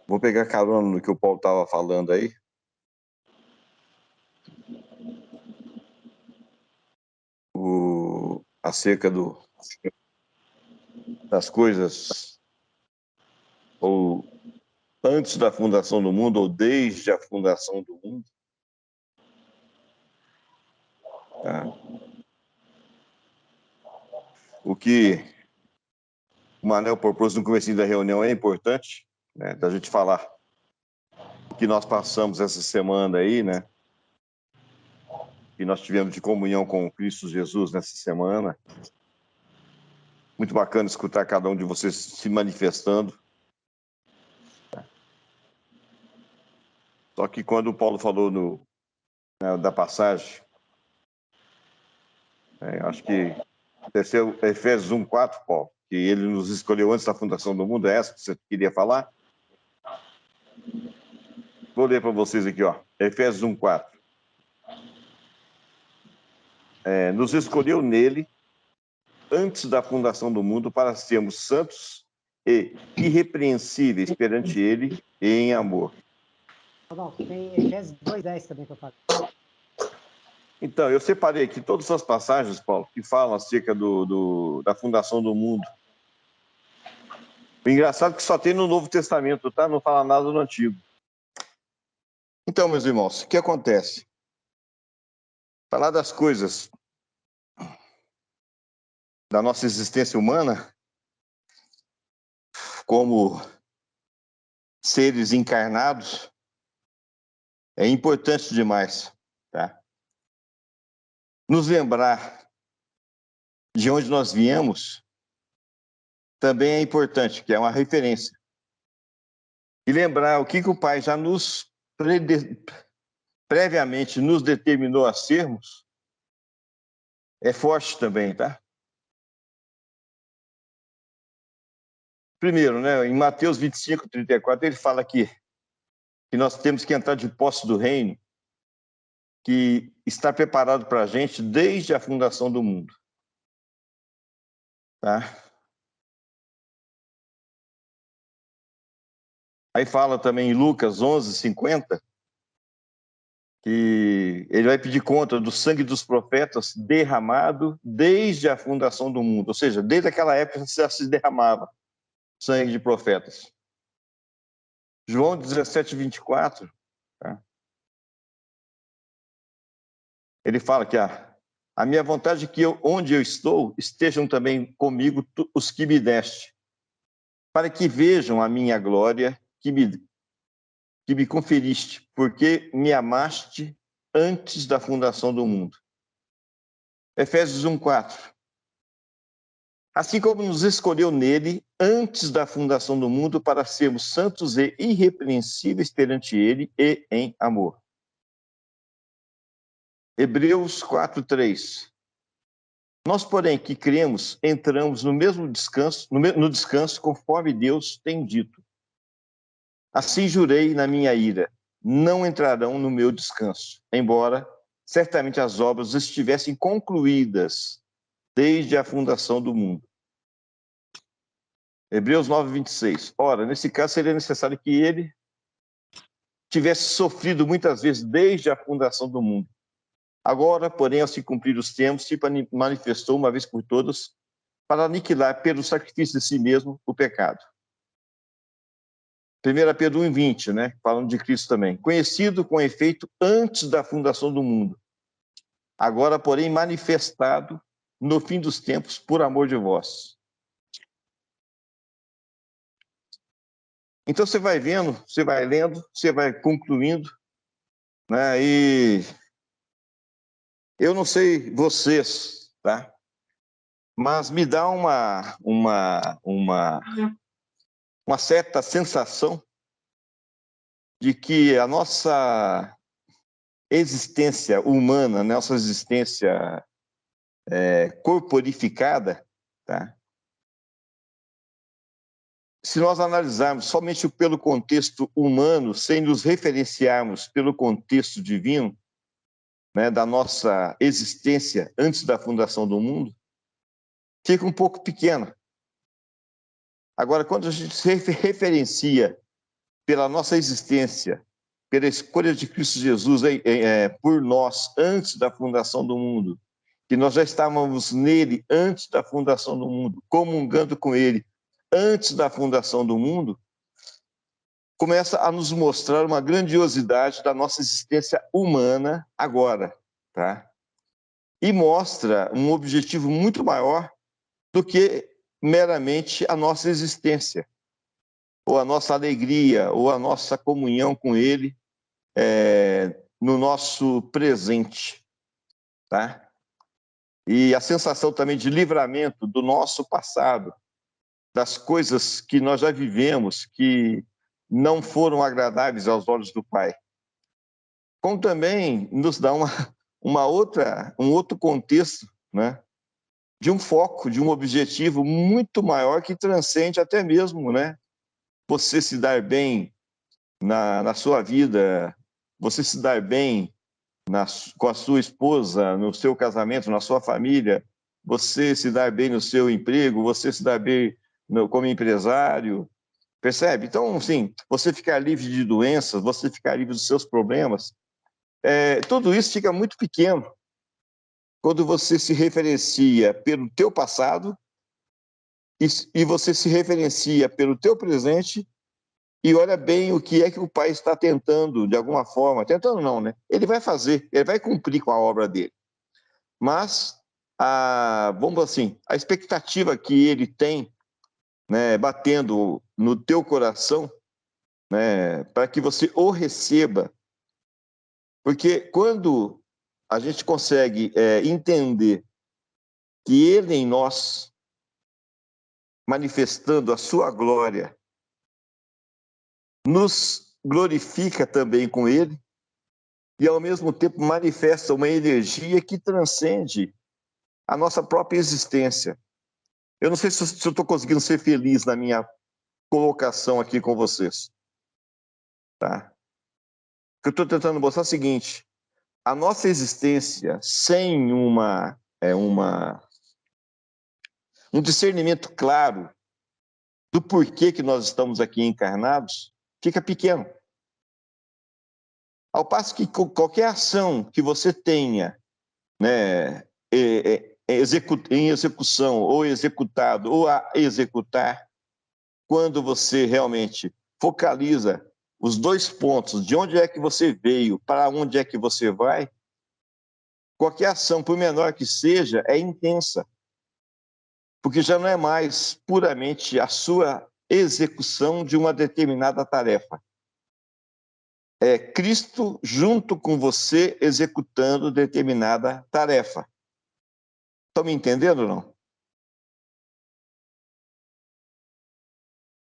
Vou pegar carona no que o Paulo estava falando aí. Acerca das coisas, ou antes da fundação do mundo, ou desde a fundação do mundo. Tá? O que o Manel propôs no começo da reunião é importante, né, da gente falar o que nós passamos essa semana aí, né? Que nós tivemos de comunhão com Cristo Jesus nessa semana. Muito bacana escutar cada um de vocês se manifestando. Só que quando o Paulo falou da passagem, acho que desceu Efésios 1:4, Paulo, que ele nos escolheu antes da fundação do mundo, é essa que você queria falar? Vou ler para vocês aqui, ó. Efésios 1:4. Nos escolheu nele antes da fundação do mundo para sermos santos e irrepreensíveis perante ele em amor. Bom, tem Efésios 2:10 também que eu falo. Então, eu separei aqui todas as passagens, Paulo, que falam acerca da fundação do mundo. O engraçado é que só tem no Novo Testamento, tá? Não fala nada no Antigo. Então, meus irmãos, o que acontece? Falar das coisas da nossa existência humana como seres encarnados é importante demais, tá? Nos lembrar de onde nós viemos também é importante, que é uma referência. E lembrar o que o Pai já nos previamente nos determinou a sermos é forte também, tá? Primeiro, né, em Mateus 25:34, ele fala que nós temos que entrar de posse do reino que está preparado para a gente desde a fundação do mundo. Tá? Aí fala também em Lucas 11:50 que ele vai pedir conta do sangue dos profetas derramado desde a fundação do mundo. Ou seja, desde aquela época já se derramava sangue de profetas. João 17:24, tá? Ele fala que a minha vontade é que onde eu estou, estejam também comigo os que me deste, para que vejam a minha glória que me conferiste, porque me amaste antes da fundação do mundo. Efésios 1:4. Assim como nos escolheu nele antes da fundação do mundo para sermos santos e irrepreensíveis perante ele e em amor. Hebreus 4:3. Nós, porém, que cremos, entramos no mesmo descanso, no descanso conforme Deus tem dito. Assim jurei na minha ira, não entrarão no meu descanso, embora certamente as obras estivessem concluídas desde a fundação do mundo. Hebreus 9:26. Ora, nesse caso seria necessário que ele tivesse sofrido muitas vezes desde a fundação do mundo. Agora, porém, ao se cumprir os tempos, se manifestou uma vez por todas para aniquilar pelo sacrifício de si mesmo o pecado. 1 Pedro 1:20, né? Falando de Cristo também. Conhecido com efeito antes da fundação do mundo, agora, porém, manifestado no fim dos tempos por amor de vós. Então você vai vendo, você vai lendo, você vai concluindo, né? E eu não sei vocês, tá? Mas me dá uma certa sensação de que a nossa existência humana, nossa existência corporificada, tá? Se nós analisarmos somente pelo contexto humano, sem nos referenciarmos pelo contexto divino, né, da nossa existência antes da fundação do mundo, fica um pouco pequena. Agora, quando a gente se referencia pela nossa existência, pela escolha de Cristo Jesus por nós antes da fundação do mundo, que nós já estávamos nele antes da fundação do mundo, comungando com ele antes da fundação do mundo, começa a nos mostrar uma grandiosidade da nossa existência humana agora, tá? E mostra um objetivo muito maior do que meramente a nossa existência, ou a nossa alegria, ou a nossa comunhão com ele no nosso presente, tá? E a sensação também de livramento do nosso passado, das coisas que nós já vivemos, que não foram agradáveis aos olhos do Pai. Como também nos dá um outro contexto, né? De um foco, de um objetivo muito maior que transcende até mesmo, né? Você se dar bem na sua vida, você se dar bem com a sua esposa, no seu casamento, na sua família, você se dar bem no seu emprego, você se dar bem como empresário, percebe? Então, assim, você ficar livre de doenças, você ficar livre dos seus problemas, tudo isso fica muito pequeno quando você se referencia pelo teu passado e você se referencia pelo teu presente e olha bem o que é que o Pai está tentando, de alguma forma, tentando não, né? Ele vai fazer, ele vai cumprir com a obra dele. Mas, vamos assim, a expectativa que ele tem, né, batendo no teu coração, né, para que você o receba, porque quando a gente consegue entender que ele em nós, manifestando a sua glória, nos glorifica também com ele, e ao mesmo tempo manifesta uma energia que transcende a nossa própria existência. Eu não sei se eu estou conseguindo ser feliz na minha colocação aqui com vocês. Tá? O que eu estou tentando mostrar é o seguinte: a nossa existência sem um discernimento claro do porquê que nós estamos aqui encarnados fica pequeno. Ao passo que qualquer ação que você tenha, né, em execução, ou executado, ou a executar, quando você realmente focaliza os dois pontos, de onde é que você veio, para onde é que você vai, qualquer ação, por menor que seja, é intensa. Porque já não é mais puramente a sua execução de uma determinada tarefa. É Cristo junto com você executando determinada tarefa. Estão me entendendo ou não?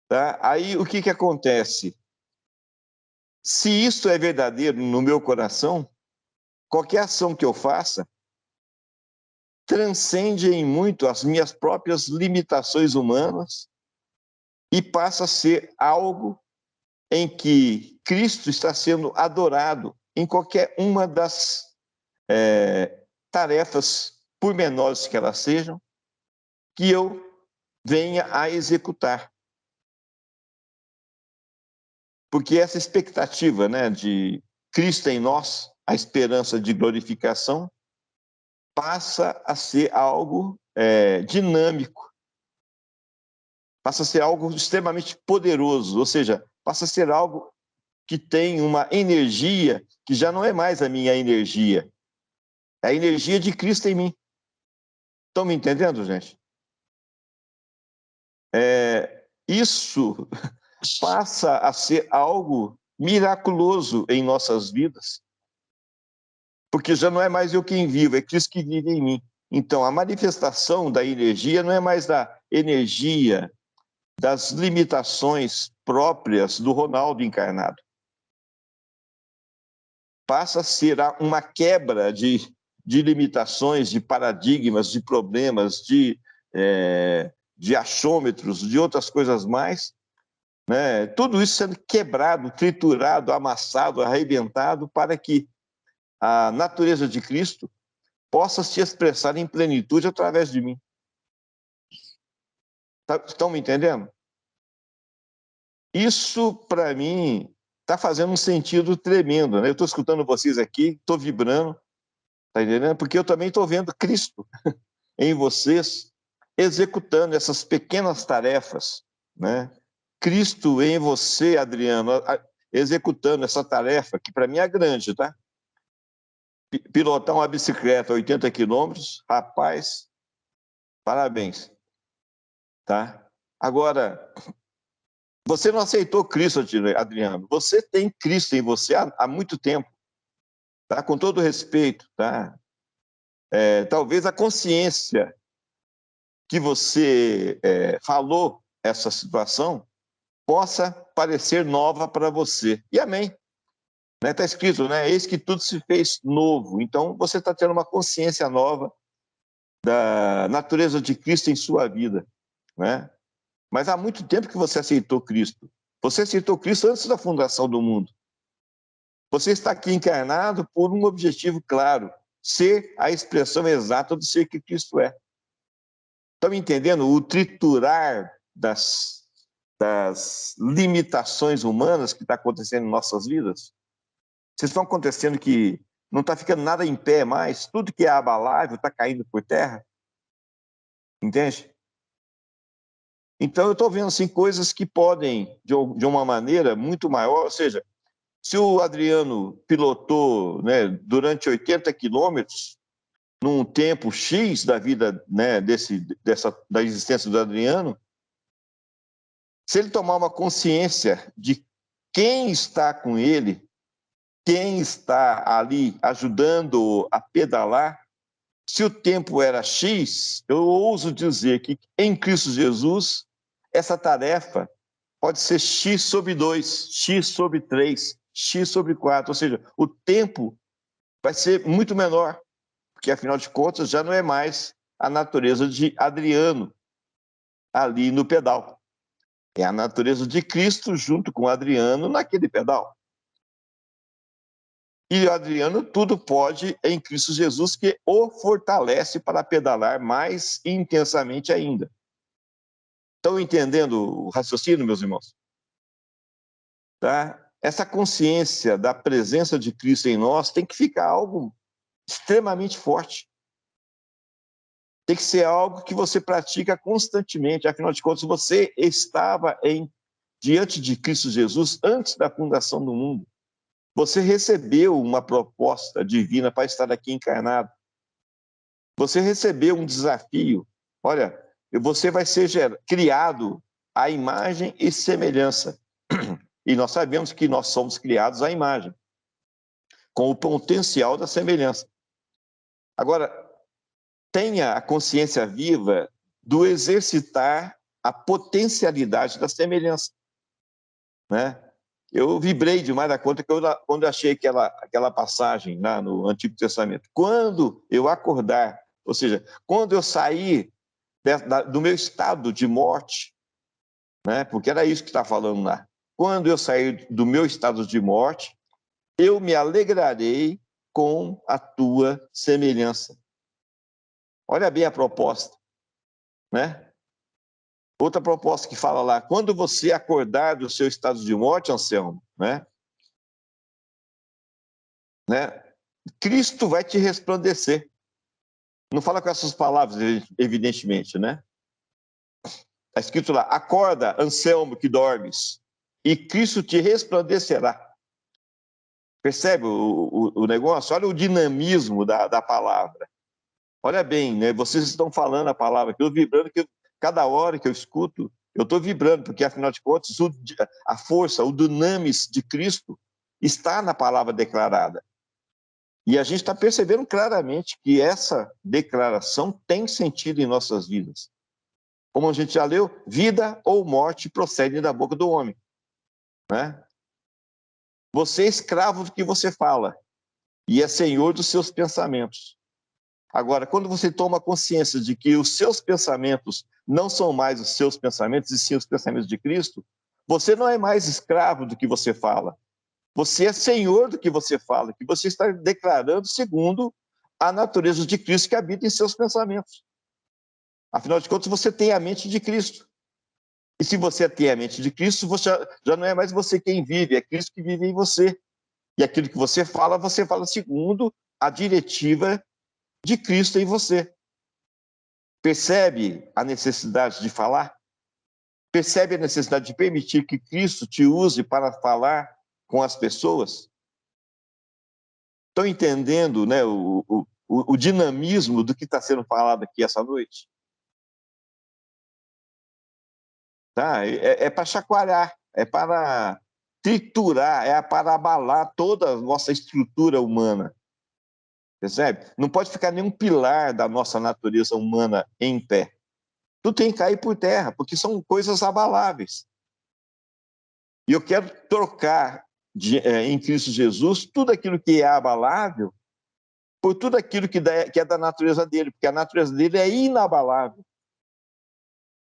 Tá? Aí o que acontece? Se isso é verdadeiro no meu coração, qualquer ação que eu faça transcende em muito as minhas próprias limitações humanas e passa a ser algo em que Cristo está sendo adorado em qualquer uma das tarefas, por menores que elas sejam, que eu venha a executar. Porque essa expectativa, né, de Cristo em nós, a esperança de glorificação, passa a ser algo dinâmico, passa a ser algo extremamente poderoso, ou seja, passa a ser algo que tem uma energia que já não é mais a minha energia, é a energia de Cristo em mim. Estão me entendendo, gente? Isso passa a ser algo miraculoso em nossas vidas, porque já não é mais eu quem vivo, é Cristo que vive em mim. Então, a manifestação da energia não é mais da energia das limitações próprias do Ronaldo encarnado. Passa a ser uma quebra de limitações, de paradigmas, de problemas, de achômetros, de outras coisas mais, né? Tudo isso sendo quebrado, triturado, amassado, arrebentado, para que a natureza de Cristo possa se expressar em plenitude através de mim. Estão me entendendo? Isso, para mim, está fazendo um sentido tremendo, né? Eu estou escutando vocês aqui, estou vibrando, tá entendendo? Porque eu também estou vendo Cristo em vocês, executando essas pequenas tarefas, né? Cristo em você, Adriano, executando essa tarefa, que para mim é grande, tá? Pilotar uma bicicleta a 80 quilômetros, rapaz, parabéns, tá? Agora, você não aceitou Cristo, Adriano. Você tem Cristo em você há muito tempo, tá? Com todo respeito, tá? Talvez a consciência que você falou essa situação possa parecer nova para você. E amém. Está escrito, né? Eis que tudo se fez novo. Então, você está tendo uma consciência nova da natureza de Cristo em sua vida, né? Mas há muito tempo que você aceitou Cristo. Você aceitou Cristo antes da fundação do mundo. Você está aqui encarnado por um objetivo claro, ser a expressão exata do ser que Cristo é. Estão entendendo o triturar das limitações humanas que está acontecendo em nossas vidas? Vocês estão acontecendo que não está ficando nada em pé mais, tudo que é abalável está caindo por terra, entende? Então eu estou vendo assim, coisas que podem, de uma maneira muito maior, ou seja, se o Adriano pilotou, né, durante 80 quilômetros, num tempo X da vida, né, da existência do Adriano, se ele tomar uma consciência de quem está com ele, quem está ali ajudando a pedalar, se o tempo era X, eu ouso dizer que em Cristo Jesus, essa tarefa pode ser X sobre 2, X sobre 3, X sobre 4, ou seja, o tempo vai ser muito menor, porque afinal de contas já não é mais a natureza de Adriano ali no pedal. É a natureza de Cristo junto com Adriano naquele pedal. E Adriano tudo pode em Cristo Jesus, que o fortalece para pedalar mais intensamente ainda. Estão entendendo o raciocínio, meus irmãos? Tá? Essa consciência da presença de Cristo em nós tem que ficar algo extremamente forte. Tem que ser algo que você pratica constantemente. Afinal de contas, você estava diante de Cristo Jesus antes da fundação do mundo. Você recebeu uma proposta divina para estar aqui encarnado. Você recebeu um desafio. Olha, você vai ser criado à imagem e semelhança. E nós sabemos que nós somos criados à imagem, com o potencial da semelhança. Agora, tenha a consciência viva do exercitar a potencialidade da semelhança, né? Eu vibrei demais da conta quando eu achei aquela passagem lá no Antigo Testamento. Quando eu acordar, ou seja, quando eu sair do meu estado de morte, né? Porque era isso que está falando lá. Quando eu sair do meu estado de morte, eu me alegrarei com a tua semelhança. Olha bem a proposta, né? Outra proposta que fala lá, quando você acordar do seu estado de morte, Anselmo, né? Cristo vai te resplandecer. Não fala com essas palavras, evidentemente, né? Está escrito lá, acorda, Anselmo, que dormes, e Cristo te resplandecerá. Percebe o negócio? Olha o dinamismo da palavra. Olha bem, né? Vocês estão falando a palavra, que eu vibrando, que cada hora que eu escuto, eu estou vibrando, porque afinal de contas, a força, o dunamis de Cristo está na palavra declarada. E a gente está percebendo claramente que essa declaração tem sentido em nossas vidas. Como a gente já leu, vida ou morte procedem da boca do homem, né? Você é escravo do que você fala e é senhor dos seus pensamentos. Agora, quando você toma consciência de que os seus pensamentos não são mais os seus pensamentos, e sim os pensamentos de Cristo, você não é mais escravo do que você fala. Você é senhor do que você fala, que você está declarando segundo a natureza de Cristo que habita em seus pensamentos. Afinal de contas, você tem a mente de Cristo. E se você tem a mente de Cristo, você já não é mais você quem vive, é Cristo que vive em você. E aquilo que você fala segundo a diretiva de Cristo em você. Percebe a necessidade de falar? Percebe a necessidade de permitir que Cristo te use para falar com as pessoas? Estão entendendo, né, o dinamismo do que está sendo falado aqui essa noite? Tá? É para chacoalhar, é para triturar, é para abalar toda a nossa estrutura humana. Percebe? Não pode ficar nenhum pilar da nossa natureza humana em pé. Tudo tem que cair por terra, porque são coisas abaláveis. E eu quero trocar em Cristo Jesus tudo aquilo que é abalável por tudo aquilo que é da natureza dele, porque a natureza dele é inabalável.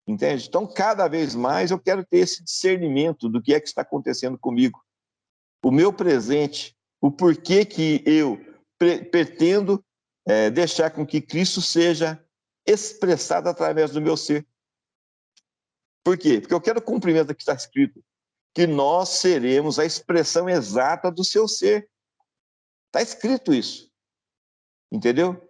Entende? Então, cada vez mais eu quero ter esse discernimento do que é que está acontecendo comigo. O meu presente, o porquê que eu pretendo deixar com que Cristo seja expressado através do meu ser. Por quê? Porque eu quero o cumprimento do que está escrito, que nós seremos a expressão exata do seu ser. Está escrito isso. Entendeu?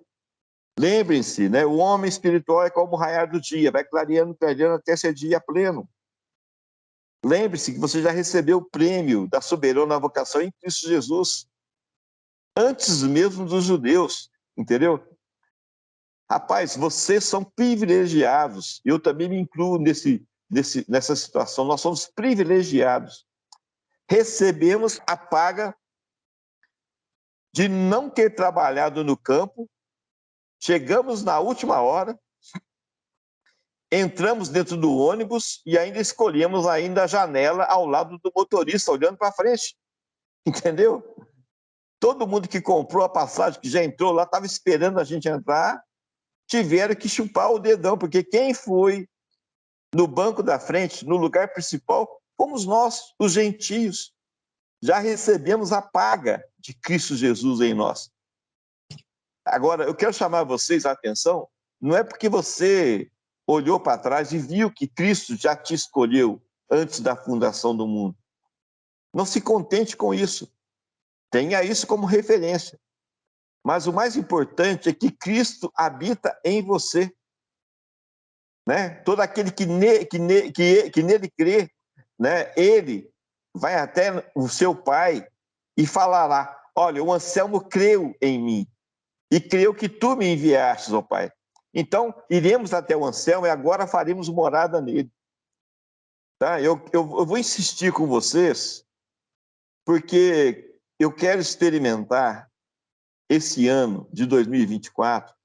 Lembrem-se, né? O homem espiritual é como o raiar do dia, vai clareando até ser dia pleno. Lembre-se que você já recebeu o prêmio da soberana vocação em Cristo Jesus, antes mesmo dos judeus, entendeu? Rapaz, vocês são privilegiados, eu também me incluo nessa situação, nós somos privilegiados. Recebemos a paga de não ter trabalhado no campo, chegamos na última hora, entramos dentro do ônibus e ainda escolhemos ainda a janela ao lado do motorista, olhando para frente. Entendeu? Todo mundo que comprou a passagem, que já entrou lá, estava esperando a gente entrar, tiveram que chupar o dedão, porque quem foi no banco da frente, no lugar principal, fomos nós, os gentios. Já recebemos a paga de Cristo Jesus em nós. Agora, eu quero chamar vocês a atenção, não é porque você olhou para trás e viu que Cristo já te escolheu antes da fundação do mundo. Não se contente com isso. Tenha isso como referência. Mas o mais importante é que Cristo habita em você. Né? Todo aquele que nele crê, né? Ele vai até o seu pai e falará: olha, o Anselmo creu em mim e creu que tu me enviastes, ó Pai. Então, iremos até o Anselmo e agora faremos morada nele. Tá? Eu vou insistir com vocês, porque eu quero experimentar esse ano de 2024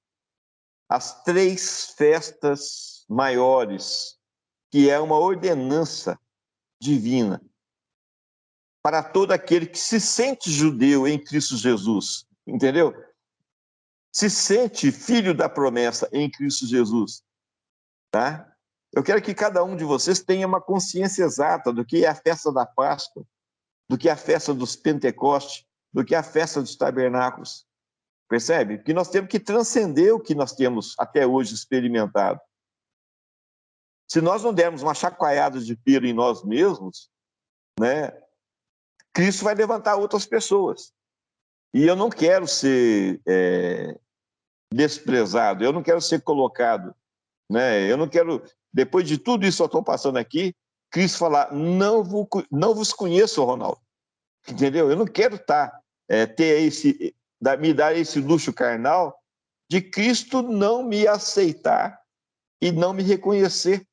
as 3 festas maiores, que é uma ordenança divina para todo aquele que se sente judeu em Cristo Jesus, entendeu? Se sente filho da promessa em Cristo Jesus, tá? Eu quero que cada um de vocês tenha uma consciência exata do que é a festa da Páscoa, do que é a festa dos Pentecostes, do que é a festa dos tabernáculos. Percebe? Que nós temos que transcender o que nós temos até hoje experimentado. Se nós não dermos uma chacoalhada de piro em nós mesmos, né, Cristo vai levantar outras pessoas. E eu não quero ser desprezado, eu não quero ser colocado, né? Eu não quero, depois de tudo isso que eu estou passando aqui, Cristo falar: não vos conheço, Ronaldo. Entendeu? Eu não quero me dar esse luxo carnal de Cristo não me aceitar e não me reconhecer,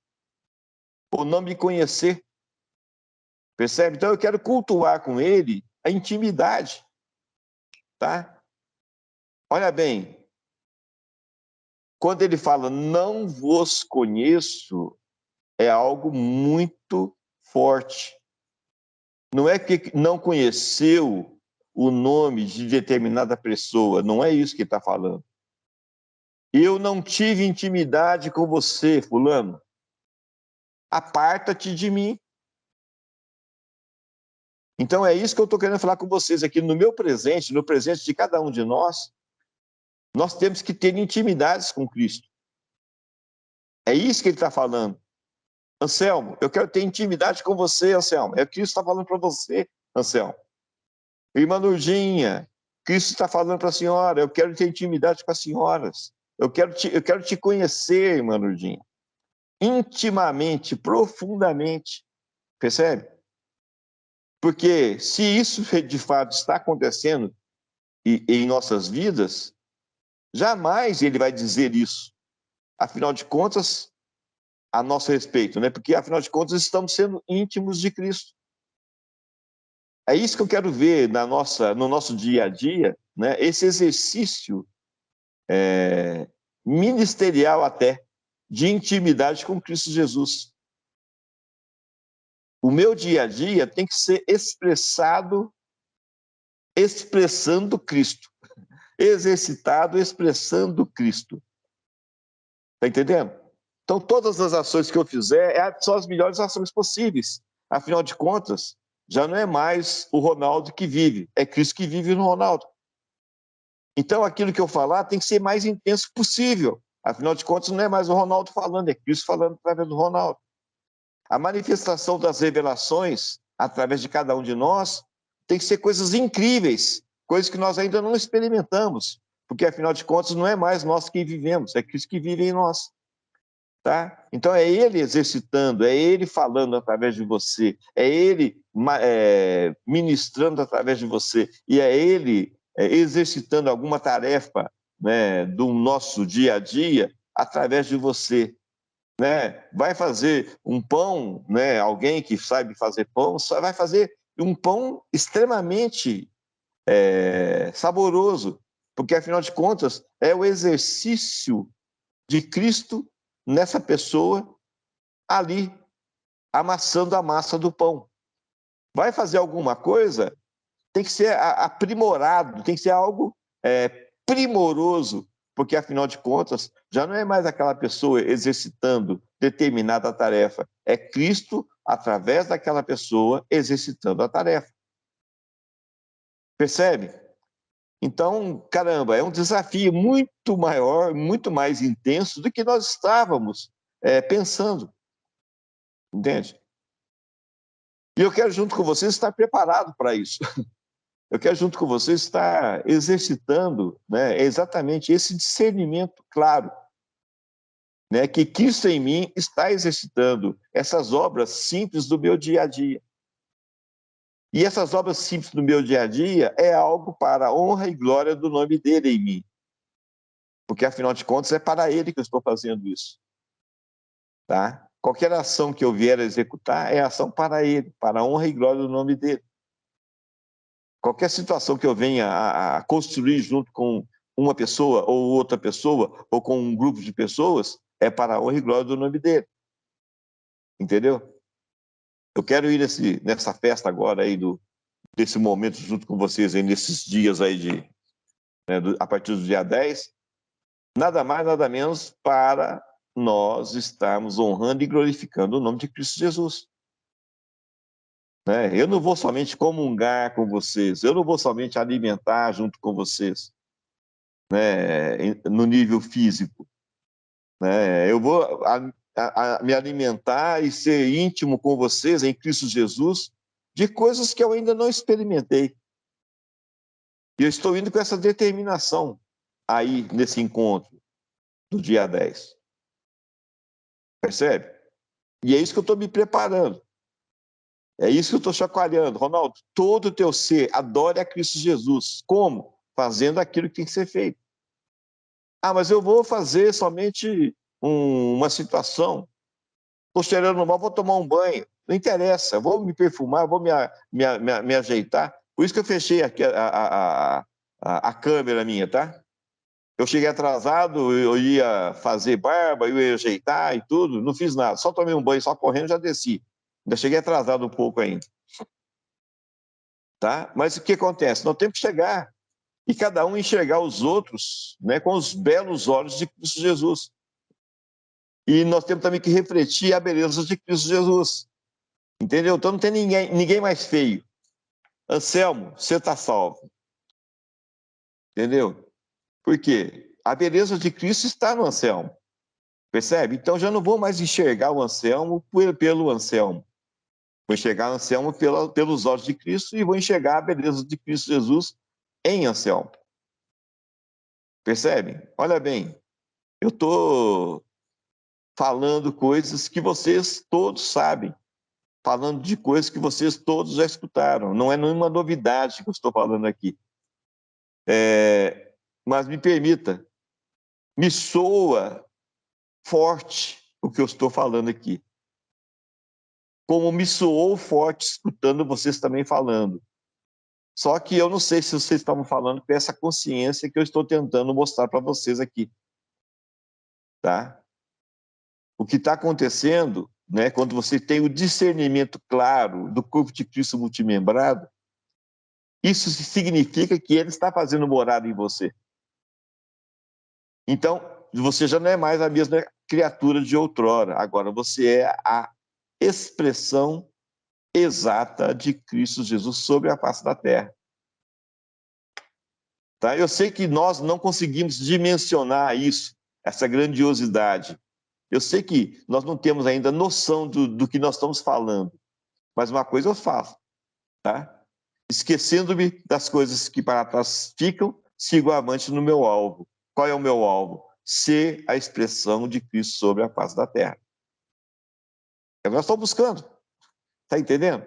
ou não me conhecer. Percebe? Então eu quero cultuar com ele a intimidade, tá? Olha bem, quando ele fala não vos conheço, é algo muito forte. Não é que não conheceu o nome de determinada pessoa, não é isso que ele está falando. Eu não tive intimidade com você, fulano. Aparta-te de mim. Então é isso que eu estou querendo falar com vocês aqui no meu presente, no presente de cada um de nós. Nós temos que ter intimidades com Cristo. É isso que ele está falando. Anselmo, eu quero ter intimidade com você, Anselmo. É o que Cristo está falando para você, Anselmo. Irmã Nurdinha, Cristo está falando para a senhora, eu quero ter intimidade com as senhoras. Eu quero te conhecer, irmã Nurdinha. Intimamente, profundamente. Percebe? Porque se isso de fato está acontecendo em nossas vidas, jamais ele vai dizer isso. Afinal de contas, a nosso respeito, né? Porque afinal de contas estamos sendo íntimos de Cristo. É isso que eu quero ver no nosso dia a dia, né? Esse exercício ministerial até, de intimidade com Cristo Jesus. O meu dia a dia tem que ser expressando Cristo. Exercitado, expressando Cristo. Está entendendo? Então, todas as ações que eu fizer são as melhores ações possíveis. Afinal de contas, já não é mais o Ronaldo que vive, é Cristo que vive no Ronaldo. Então, aquilo que eu falar tem que ser mais intenso possível. Afinal de contas, não é mais o Ronaldo falando, é Cristo falando através do Ronaldo. A manifestação das revelações, através de cada um de nós, tem que ser coisas incríveis, coisas que nós ainda não experimentamos, porque, afinal de contas, não é mais nós que vivemos, é Cristo que vive em nós. Tá? Então, é Ele exercitando, é Ele falando através de você, é Ele ministrando através de você, e é Ele exercitando alguma tarefa, né, do nosso dia a dia através de você. Né? Vai fazer um pão, né? Alguém que sabe fazer pão, só vai fazer um pão extremamente saboroso, porque afinal de contas é o exercício de Cristo nessa pessoa ali, amassando a massa do pão. Vai fazer alguma coisa, tem que ser aprimorado, tem que ser algo primoroso, porque afinal de contas, já não é mais aquela pessoa exercitando determinada tarefa, é Cristo, através daquela pessoa, exercitando a tarefa. Percebe? Então, caramba, é um desafio muito maior, muito mais intenso do que nós estávamos pensando. Entende? E eu quero, junto com vocês, estar preparado para isso. Eu quero, junto com vocês, estar exercitando, né, exatamente esse discernimento claro, né, que Cristo em mim está exercitando essas obras simples do meu dia a dia. E essas obras simples do meu dia a dia é algo para a honra e glória do nome dele em mim. Porque, afinal de contas, é para ele que eu estou fazendo isso. Tá? Qualquer ação que eu vier a executar é ação para ele, para a honra e glória do nome dele. Qualquer situação que eu venha a construir junto com uma pessoa ou outra pessoa, ou com um grupo de pessoas, é para a honra e glória do nome dele. Entendeu? Eu quero ir nessa festa agora aí, desse momento junto com vocês aí, nesses dias aí a partir do dia 10, nada mais, nada menos para nós estarmos honrando e glorificando o nome de Cristo Jesus. Né? Eu não vou somente comungar com vocês, eu não vou somente alimentar junto com vocês, né, no nível físico. Né? Eu vou me alimentar e ser íntimo com vocês em Cristo Jesus de coisas que eu ainda não experimentei. E eu estou indo com essa determinação aí nesse encontro do dia 10. Percebe? E é isso que eu estou me preparando. É isso que eu estou chacoalhando. Ronaldo, todo o teu ser adore a Cristo Jesus. Como? Fazendo aquilo que tem que ser feito. Ah, mas eu vou fazer somente uma situação. Estou cheirando mal, vou tomar um banho. Não interessa, eu vou me perfumar, vou me ajeitar. Por isso que eu fechei aqui a câmera minha, tá? Eu cheguei atrasado, eu ia fazer barba, eu ia ajeitar e tudo, não fiz nada. Só tomei um banho, só correndo, já desci. Ainda cheguei atrasado um pouco ainda. Tá? Mas o que acontece? Nós temos que chegar e cada um enxergar os outros, né, com os belos olhos de Cristo Jesus. E nós temos também que refletir a beleza de Cristo Jesus. Entendeu? Então não tem ninguém mais feio. Anselmo, você está salvo. Entendeu? Por quê? A beleza de Cristo está no Anselmo. Percebe? Então já não vou mais enxergar o Anselmo pelo Anselmo. Vou enxergar o Anselmo pelos olhos de Cristo e vou enxergar a beleza de Cristo Jesus em Anselmo. Percebe? Olha bem, eu estou falando coisas que vocês todos sabem, falando de coisas que vocês todos já escutaram. Não é nenhuma novidade que eu estou falando aqui. Mas me permita, me soa forte o que eu estou falando aqui. Como me soou forte escutando vocês também falando. Só que eu não sei se vocês estavam falando com essa consciência que eu estou tentando mostrar para vocês aqui. Tá? O que está acontecendo, né, quando você tem o discernimento claro do corpo de Cristo multimembrado, isso significa que ele está fazendo morada em você. Então, você já não é mais a mesma criatura de outrora. Agora, você é a expressão exata de Cristo Jesus sobre a face da terra. Tá? Eu sei que nós não conseguimos dimensionar isso, essa grandiosidade. Eu sei que nós não temos ainda noção do que nós estamos falando, mas uma coisa eu faço, tá? Esquecendo-me das coisas que para trás ficam, sigo avante no meu alvo. Qual é o meu alvo? Ser a expressão de Cristo sobre a face da terra. É o que nós estamos buscando. Está entendendo?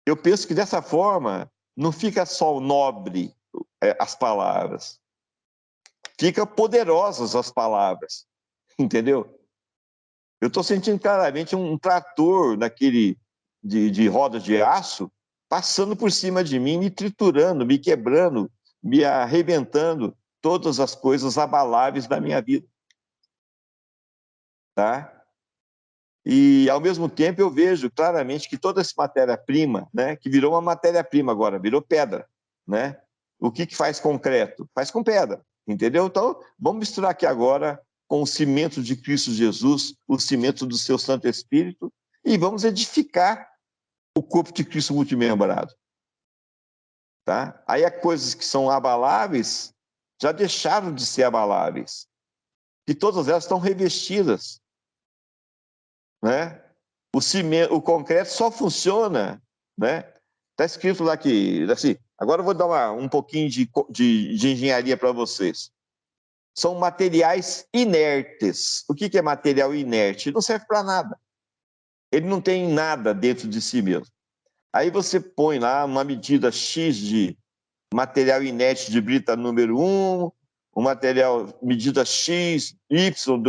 Eu penso que dessa forma não fica só nobre as palavras, fica poderosas as palavras, entendeu? Eu estou sentindo claramente um trator daquele de rodas de aço passando por cima de mim, me triturando, me quebrando, me arrebentando todas as coisas abaláveis da minha vida. Tá? E, ao mesmo tempo, eu vejo claramente que toda essa matéria-prima, né, que virou uma matéria-prima agora, virou pedra, né? O que faz concreto? Faz com pedra, entendeu? Então, vamos misturar aqui agora com o cimento de Cristo Jesus, o cimento do seu Santo Espírito, e vamos edificar o corpo de Cristo multimembrado. Tá? Aí as coisas que são abaláveis já deixaram de ser abaláveis, e todas elas estão revestidas, né? O cimento, o concreto só funciona, né? Está escrito lá que, assim, agora eu vou dar um pouquinho de engenharia para vocês. São materiais inertes. O que é material inerte? Não serve para nada. Ele não tem nada dentro de si mesmo. Aí você põe lá uma medida X de material inerte de brita número 1, medida X, Y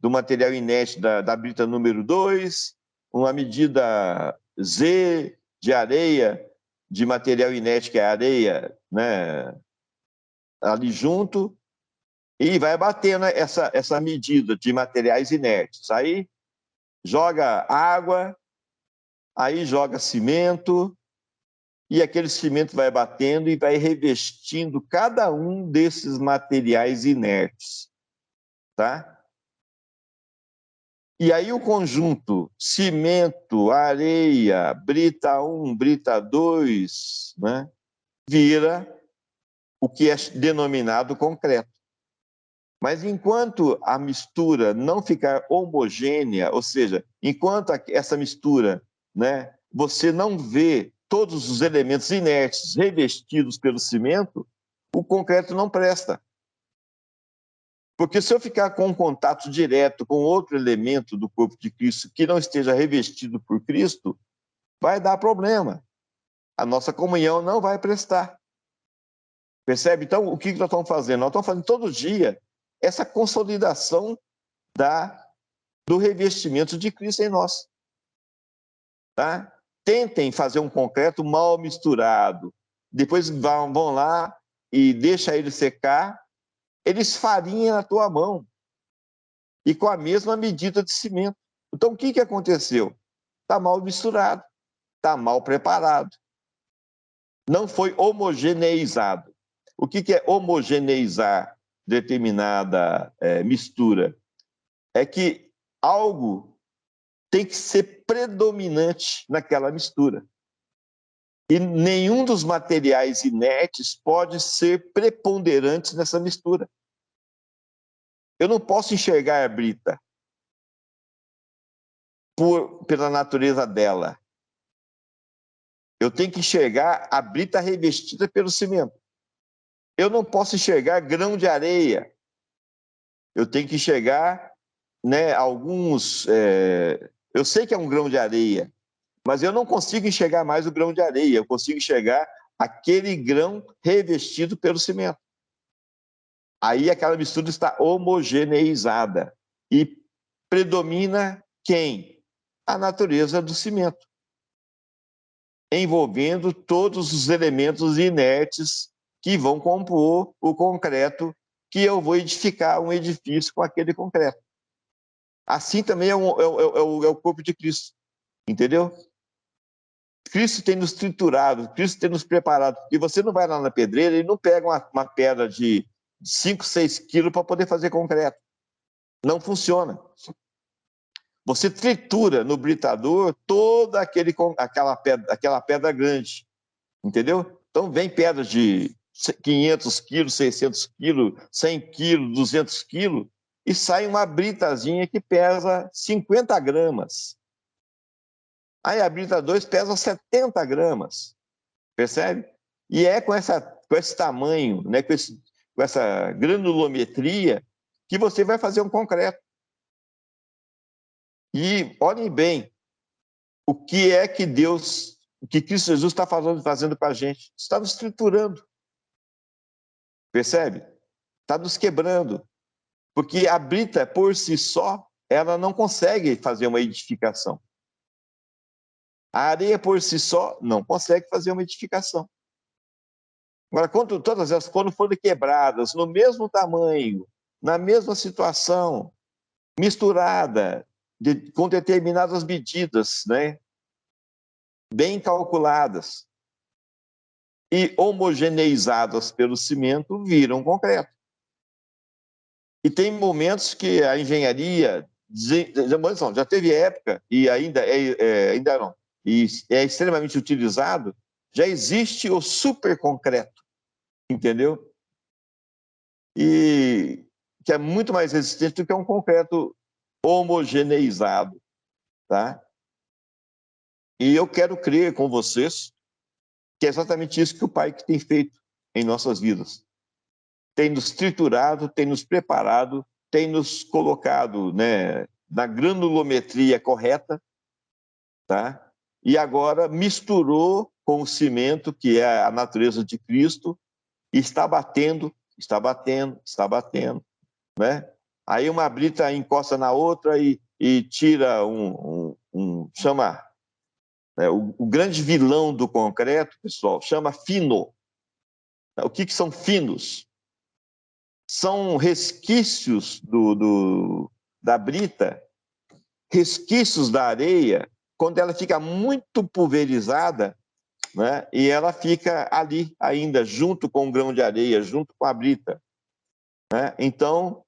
do material inerte da brita número 2, uma medida Z de areia, de material inerte, que é areia, né, ali junto, e vai batendo essa medida de materiais inertes. Aí joga água, aí joga cimento, e aquele cimento vai batendo e vai revestindo cada um desses materiais inertes, tá? E aí o conjunto cimento, areia, brita 1, brita 2, né, vira o que é denominado concreto. Mas enquanto a mistura não ficar homogênea, ou seja, enquanto essa mistura, né, você não vê todos os elementos inertes revestidos pelo cimento, o concreto não presta. Porque se eu ficar com um contato direto com outro elemento do corpo de Cristo que não esteja revestido por Cristo, vai dar problema. A nossa comunhão não vai prestar. Percebe? Então, o que nós estamos fazendo? Nós estamos fazendo todo dia essa consolidação do revestimento de Cristo em nós. Tá? Tentem fazer um concreto mal misturado. Depois vão lá e deixa ele secar. Ele esfarinha na tua mão. E com a mesma medida de cimento. Então, o que aconteceu? Está mal misturado. Está mal preparado. Não foi homogeneizado. O que é homogeneizar determinada mistura? É que algo tem que ser predominante naquela mistura. E nenhum dos materiais inertes pode ser preponderante nessa mistura. Eu não posso enxergar a brita pela natureza dela. Eu tenho que enxergar a brita revestida pelo cimento. Eu não posso enxergar grão de areia. Eu tenho que enxergar, né, alguns... eu sei que é um grão de areia, mas eu não consigo enxergar mais o grão de areia. Eu consigo enxergar aquele grão revestido pelo cimento. Aí aquela mistura está homogeneizada e predomina quem? A natureza do cimento, envolvendo todos os elementos inertes que vão compor o concreto que eu vou edificar um edifício com aquele concreto. Assim também é o corpo de Cristo, entendeu? Cristo tem nos triturado, Cristo tem nos preparado. E você não vai lá na pedreira e não pega uma pedra de 5, 6 quilos para poder fazer concreto. Não funciona. Você tritura no britador toda aquela pedra grande, entendeu? Então vem pedras de 500 quilos, 600 quilos, 100 quilos, 200 quilos, e sai uma britazinha que pesa 50 gramas. Aí a brita 2 pesa 70 gramas, percebe? E é com esse tamanho, né, com essa granulometria, que você vai fazer um concreto. E olhem bem, o que é que o que Cristo Jesus está fazendo para a gente? Está nos triturando, percebe? Está nos quebrando, porque a brita por si só, ela não consegue fazer uma edificação. A areia por si só não consegue fazer uma edificação. Agora, todas elas, quando forem quebradas no mesmo tamanho, na mesma situação, misturada, com determinadas medidas, né, bem calculadas e homogeneizadas pelo cimento, viram concreto. E tem momentos que a engenharia, já teve época, e ainda não, e é extremamente utilizado, já existe o superconcreto, entendeu? E que é muito mais resistente do que um concreto homogeneizado, tá? E eu quero crer com vocês que é exatamente isso que o Pai que tem feito em nossas vidas. Tem nos triturado, tem nos preparado, tem nos colocado, né, na granulometria correta, tá? E agora misturou com o cimento, que é a natureza de Cristo, e está batendo, né? Aí uma brita encosta na outra e tira chama, né, o grande vilão do concreto, pessoal, chama fino. O que são finos? São resquícios da brita, resquícios da areia, quando ela fica muito pulverizada, né, e ela fica ali ainda, junto com o grão de areia, junto com a brita, né? Então,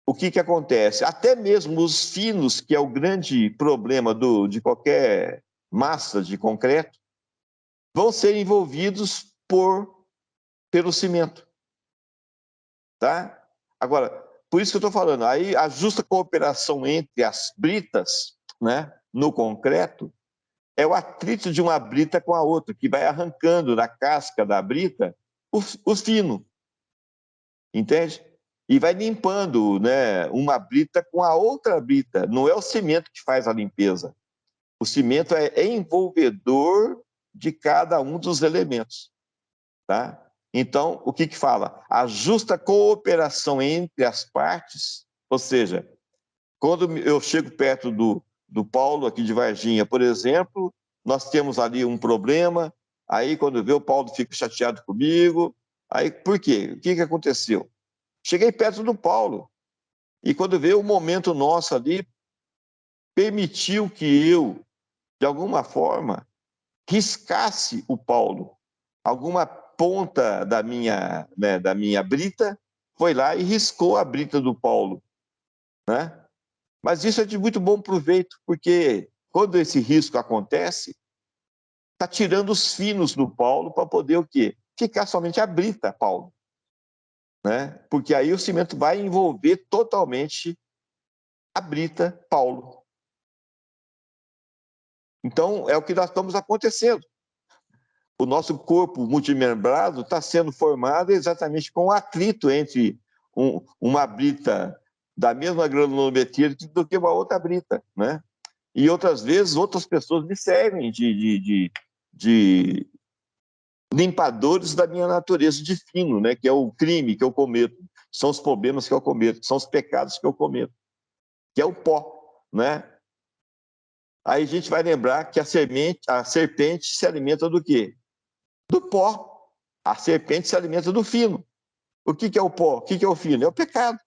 o que acontece? Até mesmo os finos, que é o grande problema de qualquer massa de concreto, vão ser envolvidos pelo cimento, tá? Agora, por isso que eu estou falando, aí a justa cooperação entre as britas, né, no concreto, é o atrito de uma brita com a outra, que vai arrancando da casca da brita o fino, entende? E vai limpando, né, uma brita com a outra brita. Não é o cimento que faz a limpeza. O cimento é envolvedor de cada um dos elementos, tá? Então, o que fala? A justa cooperação entre as partes, ou seja, quando eu chego perto do Paulo, aqui de Varginha, por exemplo, nós temos ali um problema, aí quando vê o Paulo fica chateado comigo, aí por quê? O que aconteceu? Cheguei perto do Paulo, e quando vê o momento nosso ali, permitiu que eu, de alguma forma, riscasse o Paulo. Alguma ponta né, da minha brita foi lá e riscou a brita do Paulo, né? Mas isso é de muito bom proveito, porque quando esse risco acontece, está tirando os finos do Paulo para poder o quê? Ficar somente a brita, Paulo. né? Porque aí o cimento vai envolver totalmente a brita Paulo. Então, é o que nós estamos acontecendo. O nosso corpo multimembrado está sendo formado exatamente com um atrito entre uma brita da mesma granulometria do que uma outra brita, né? E outras vezes, outras pessoas me servem de limpadores da minha natureza de fino, né? Que é o crime que eu cometo, são os problemas que eu cometo, são os pecados que eu cometo, que é o pó, né? Aí a gente vai lembrar que a serpente se alimenta do quê? Do pó. A serpente se alimenta do fino. O que é o pó? O que é o fino? É o pecado.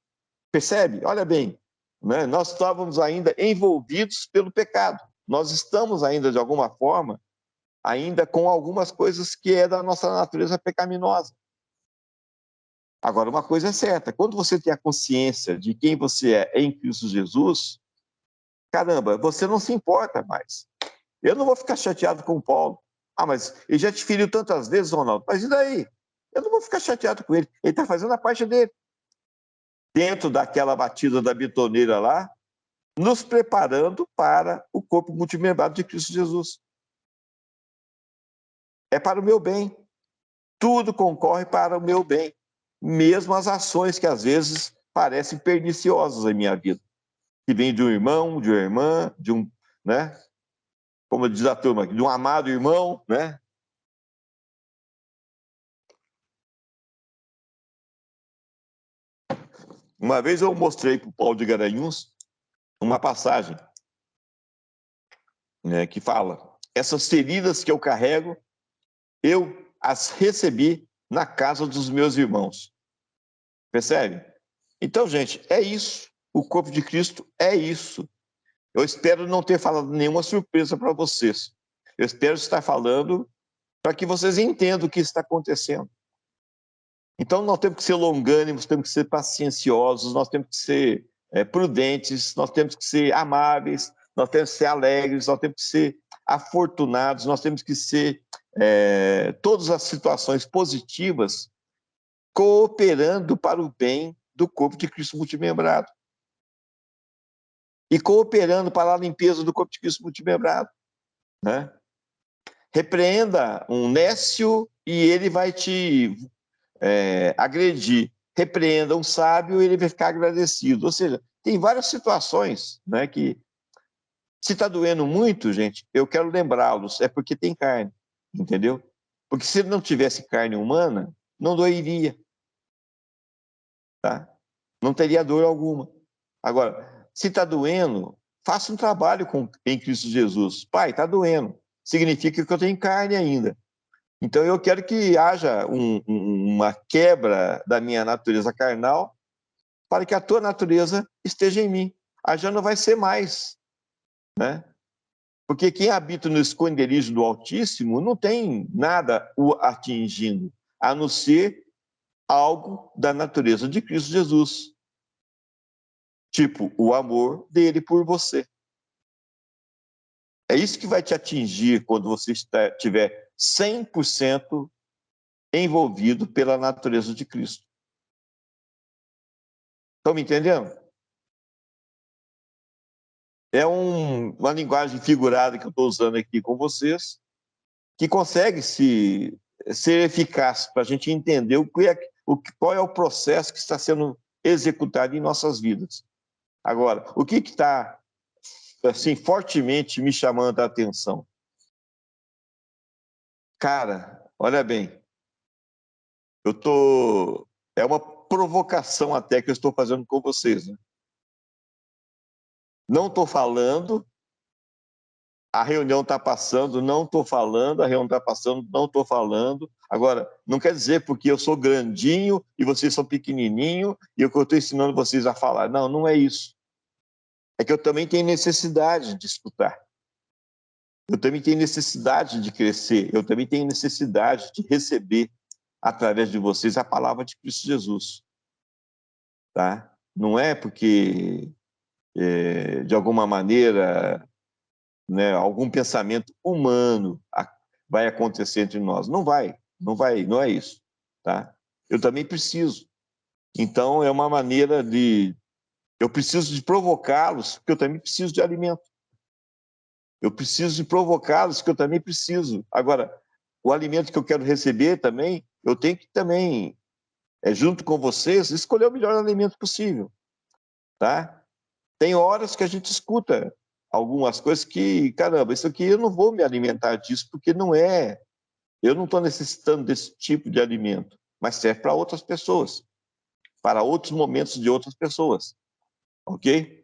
Percebe? Olha bem, né? Nós estávamos ainda envolvidos pelo pecado. Nós estamos ainda, de alguma forma, ainda com algumas coisas que é da nossa natureza pecaminosa. Agora, uma coisa é certa, quando você tem a consciência de quem você é em Cristo Jesus, caramba, você não se importa mais. Eu não vou ficar chateado com o Paulo. Ah, mas ele já te feriu tantas vezes, Ronaldo. Mas e daí? Eu não vou ficar chateado com ele. Ele está fazendo a parte dele. Dentro daquela batida da bitoneira lá, nos preparando para o corpo multimembrado de Cristo Jesus. É para o meu bem. Tudo concorre para o meu bem. Mesmo as ações que às vezes parecem perniciosas em minha vida. Que vem de um irmão, de uma irmã, de um, né? Como diz a turma, de um amado irmão, né? Uma vez eu mostrei para o Paulo de Garanhuns uma passagem, né, que fala: essas feridas que eu carrego, eu as recebi na casa dos meus irmãos. Percebe? Então, gente, é isso. O corpo de Cristo é isso. Eu espero não ter falado nenhuma surpresa para vocês. Eu espero estar falando para que vocês entendam o que está acontecendo. Então, nós temos que ser longânimos, temos que ser pacienciosos, nós temos que ser prudentes, nós temos que ser amáveis, nós temos que ser alegres, nós temos que ser afortunados, nós temos que ser todas as situações positivas cooperando para o bem do corpo de Cristo multimembrado. E cooperando para a limpeza do corpo de Cristo multimembrado, né? Repreenda um nécio e ele vai te agredir. Repreenda um sábio e ele vai ficar agradecido. Ou seja, tem várias situações, né, que se está doendo muito, gente, eu quero lembrá-los, é porque tem carne, entendeu? Porque se não tivesse carne humana, não doeria, tá? Não teria dor alguma. Agora, se está doendo, faça um trabalho em Cristo Jesus. Pai, está doendo. Significa que eu tenho carne ainda. Então, eu quero que haja uma quebra da minha natureza carnal para que a tua natureza esteja em mim. Aí já não vai ser mais, né? Porque quem habita no esconderijo do Altíssimo não tem nada o atingindo, a não ser algo da natureza de Cristo Jesus. Tipo, o amor dele por você. É isso que vai te atingir quando você estiver 100% envolvido pela natureza de Cristo. Estão me entendendo? É uma linguagem figurada que eu estou usando aqui com vocês, que consegue ser eficaz para a gente entender qual é o processo que está sendo executado em nossas vidas. Agora, o que está assim, fortemente me chamando a atenção? Cara, olha bem, é uma provocação até que eu estou fazendo com vocês, né? Não estou falando, a reunião está passando, não estou falando, a reunião está passando, não estou falando. Agora, não quer dizer porque eu sou grandinho e vocês são pequenininho e eu estou ensinando vocês a falar. Não, não é isso. É que eu também tenho necessidade de escutar. Eu também tenho necessidade de crescer. Eu também tenho necessidade de receber, através de vocês, a palavra de Cristo Jesus. Tá? Não é porque, de alguma maneira, né, algum pensamento humano vai acontecer entre nós. Não vai, não é isso. Tá? Eu também preciso. Então, é uma maneira de... Eu preciso de provocá-los, porque eu também preciso de alimento. Eu preciso de provocá-los, porque eu também preciso. Agora, o alimento que eu quero receber também, eu tenho que também, junto com vocês, escolher o melhor alimento possível, tá? Tem horas que a gente escuta algumas coisas que, caramba, isso aqui eu não vou me alimentar disso, porque não é... Eu não estou necessitando desse tipo de alimento, mas serve para outras pessoas, para outros momentos de outras pessoas, ok?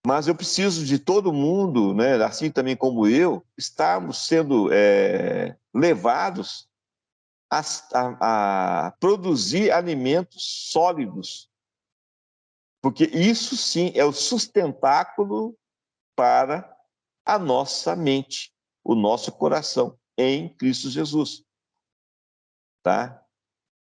Mas eu preciso de todo mundo, né, assim também como eu, estarmos sendo levados a produzir alimentos sólidos, porque isso sim é o sustentáculo para a nossa mente, o nosso coração em Cristo Jesus, tá?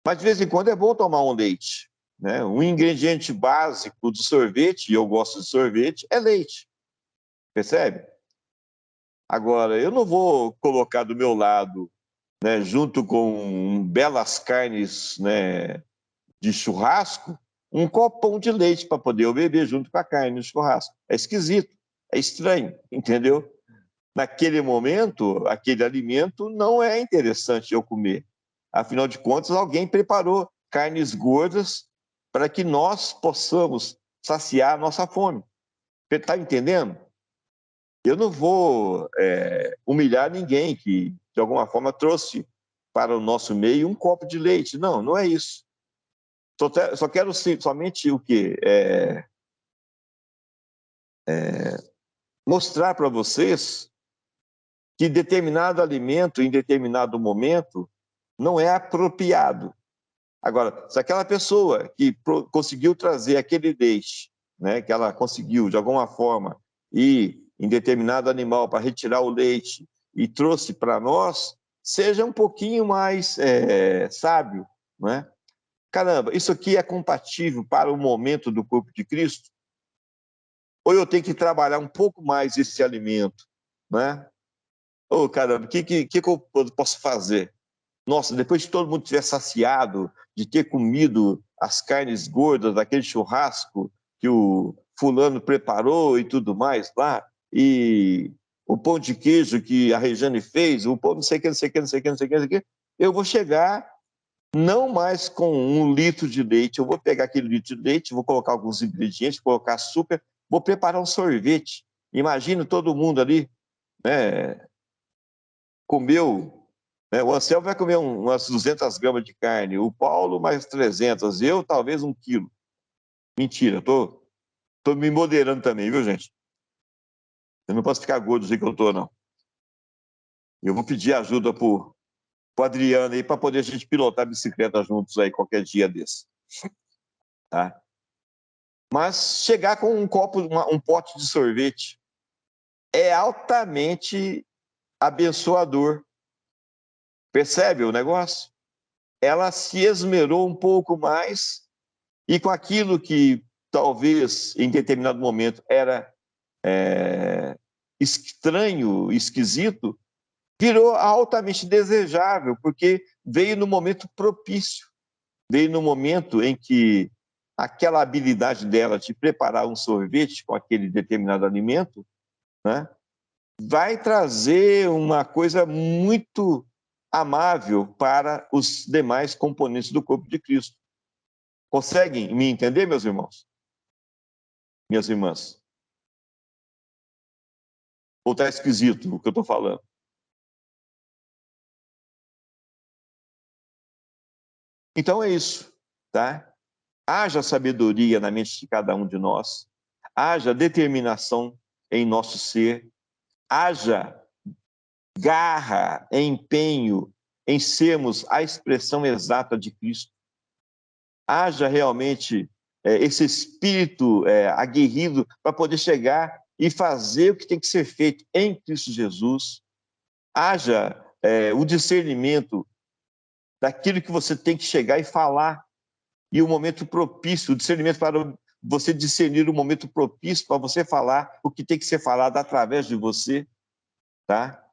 Mas de vez em quando é bom tomar um leite, né? Um ingrediente básico do sorvete, e eu gosto de sorvete, é leite, percebe? Agora, eu não vou colocar do meu lado, né, junto com belas carnes, né, de churrasco, um copão de leite para poder eu beber junto com a carne do churrasco. É esquisito, é estranho, entendeu? Naquele momento, aquele alimento não é interessante eu comer. Afinal de contas, alguém preparou carnes gordas para que nós possamos saciar a nossa fome. Você está entendendo? Eu não vou humilhar ninguém que, de alguma forma, trouxe para o nosso meio um copo de leite. Não, não é isso. Só quero somente o quê? Mostrar para vocês que determinado alimento, em determinado momento, não é apropriado. Agora, se aquela pessoa que conseguiu trazer aquele leite, né, que ela conseguiu, de alguma forma, ir em determinado animal para retirar o leite e trouxe para nós, seja um pouquinho mais sábio, né? Caramba, isso aqui é compatível para o momento do corpo de Cristo? Ou eu tenho que trabalhar um pouco mais esse alimento, né? Ô, caramba, que eu posso fazer? Nossa, depois que todo mundo estiver saciado de ter comido as carnes gordas daquele churrasco que o fulano preparou e tudo mais lá, e o pão de queijo que a Regiane fez, o pão não sei o que, não sei o que, não sei o que, não sei o que, não sei o que, eu vou chegar não mais com 1 litro de leite, eu vou pegar aquele litro de leite, vou colocar alguns ingredientes, colocar açúcar, vou preparar um sorvete. Imagina todo mundo ali, né, comeu, né, o Anselmo vai comer umas 200 gramas de carne, o Paulo mais 300, eu talvez 1 quilo. Mentira, tô me moderando também, viu, gente? Eu não posso ficar gordo do jeito que eu tô, não. Eu vou pedir ajuda pro Adriano aí para poder a gente pilotar a bicicleta juntos aí qualquer dia desse, tá? Mas chegar com um copo, um pote de sorvete é altamente abençoador. Percebe o negócio? Ela se esmerou um pouco mais e com aquilo que talvez em determinado momento era estranho, esquisito, virou altamente desejável, porque veio no momento propício, veio no momento em que aquela habilidade dela de preparar um sorvete com aquele determinado alimento, né, vai trazer uma coisa muito amável para os demais componentes do corpo de Cristo. Conseguem me entender, meus irmãos? Minhas irmãs? Ou está esquisito o que eu estou falando? Então é isso, tá? Haja sabedoria na mente de cada um de nós, haja determinação em nosso ser, haja garra, empenho em sermos a expressão exata de Cristo, haja realmente esse espírito aguerrido para poder chegar e fazer o que tem que ser feito em Cristo Jesus, haja o discernimento daquilo que você tem que chegar e falar, e o momento propício, o discernimento para você discernir o momento propício para você falar o que tem que ser falado através de você, tá?